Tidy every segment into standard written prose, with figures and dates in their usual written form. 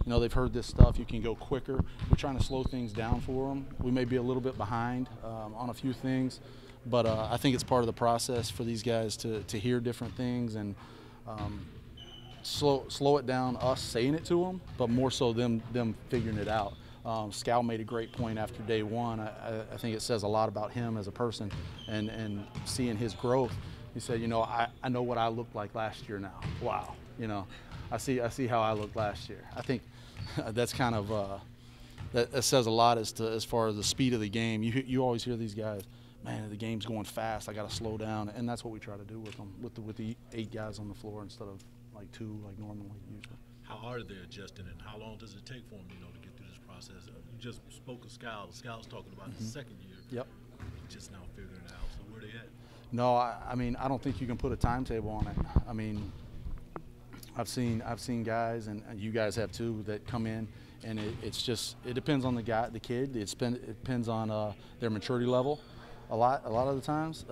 You know, they've heard this stuff. You can go quicker. We're trying to slow things down for them. We may be a little bit behind on a few things, but I think it's part of the process for these guys to hear different things and slow it down, us saying it to them, but more so them figuring it out. Skal made a great point after day one. I think it says a lot about him as a person and seeing his growth. He said, you know, I know what I looked like last year now. Wow, you know, I see how I looked last year. I think that's kind of that says a lot as far as the speed of the game. You always hear these guys, man, the game's going fast. I got to slow down, and that's what we try to do with them, with the 8 guys on the floor instead of like 2 like normally usually. How hard are they adjusting, and how long does it take for them, you know, to get through this process? You just spoke of Skal. Skal's talking about his second year. Yep. Just now figuring it out. So where they at? No, I mean, I don't think you can put a timetable on it. I mean, I've seen guys, and you guys have too, that come in, and it depends on the kid. It depends on their maturity level, a lot of the times.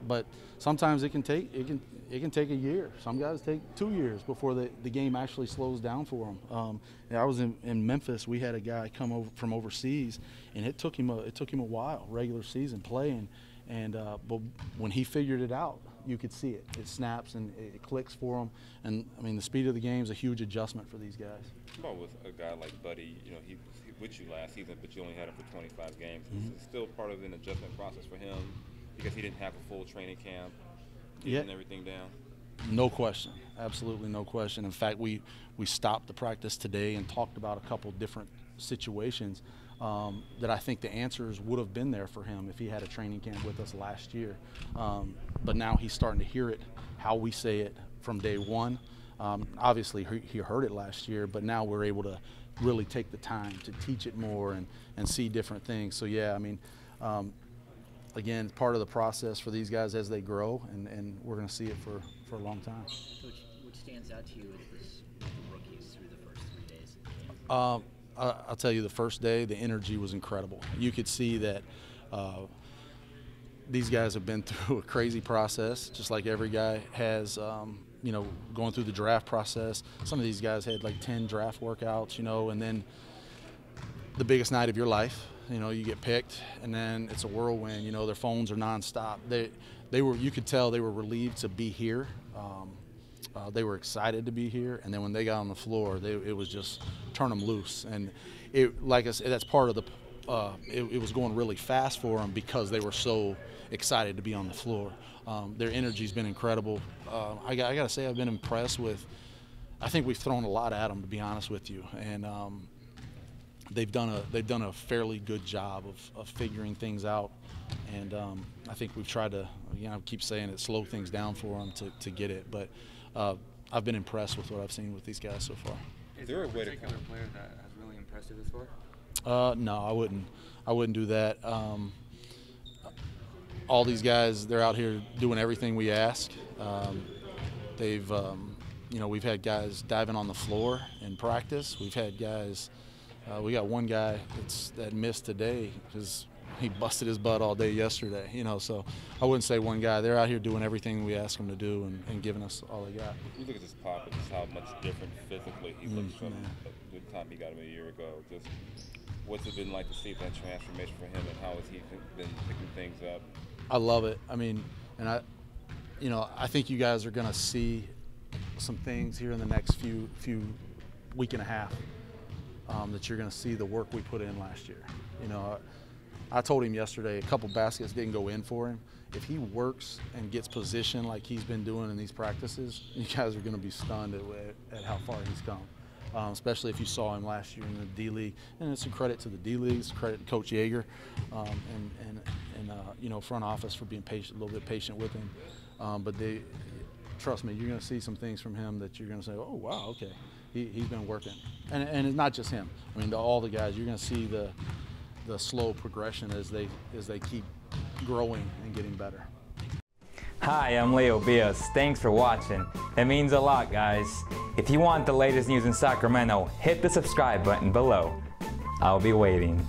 But sometimes it can take a year. Some guys take 2 years before the game actually slows down for them. I was in Memphis. We had a guy come over from overseas, and it took him a while, regular season playing. But when he figured it out, you could see it. It snaps and it clicks for him. And I mean, the speed of the game is a huge adjustment for these guys. Well, with a guy like Buddy, you know, he with you last season, but you only had him for 25 games. Is it still part of an adjustment process for him because he didn't have a full training camp, getting everything down? No question, absolutely no question. In fact, we stopped the practice today and talked about a couple different situations that I think the answers would have been there for him if he had a training camp with us last year. But now he's starting to hear it, how we say it from day one. Obviously, he heard it last year, but now we're able to really take the time to teach it more and see different things. So, yeah, I mean, again, part of the process for these guys as they grow, and we're going to see it for a long time. What stands out to you with the rookies through the first 3 days? I'll tell you, the first day, the energy was incredible. You could see that these guys have been through a crazy process, just like every guy has, you know, going through the draft process. Some of these guys had like 10 draft workouts, you know, and then the biggest night of your life, you know, you get picked, and then it's a whirlwind. You know, their phones are nonstop. You could tell they were relieved to be here. They were excited to be here, and then when they got on the floor, it was just turn them loose. And like I said, that's part of the. It was going really fast for them because they were so excited to be on the floor. Their energy's been incredible. I got to say, I've been impressed with. I think we've thrown a lot at them, to be honest with you, and they've done a fairly good job of figuring things out. And I think we've tried to, you know, I keep saying it, slow things down for them to get it. But I've been impressed with what I've seen with these guys so far. Is there a particular player that has really impressed you this far? No, I wouldn't do that. All these guys, they're out here doing everything we ask. They've, you know, we've had guys diving on the floor in practice. We've had guys. We got one guy that missed today because he busted his butt all day yesterday. You know, so I wouldn't say one guy. They're out here doing everything we ask them to do and giving us all they got. You look at this Pop and just how much different physically he looks from the time he got him a year ago. Just what's it been like to see that transformation for him, and how has he been picking things up? I love it. I mean, and I think you guys are going to see some things here in the next few week and a half that you're going to see the work we put in last year. You know, I told him yesterday a couple baskets didn't go in for him. If he works and gets position like he's been doing in these practices, you guys are going to be stunned at how far he's come. Especially if you saw him last year in the D-League. And it's a credit to the D-League, it's a credit to Coach Yeager and you know, front office for being patient, a little bit patient with him. But trust me, you're going to see some things from him that you're going to say, oh, wow, okay, he's been working. And it's not just him. I mean, all the guys, you're going to see the slow progression as they keep growing and getting better. Hi, I'm Leo Bias. Thanks for watching. It means a lot, guys. If you want the latest news in Sacramento, hit the subscribe button below. I'll be waiting.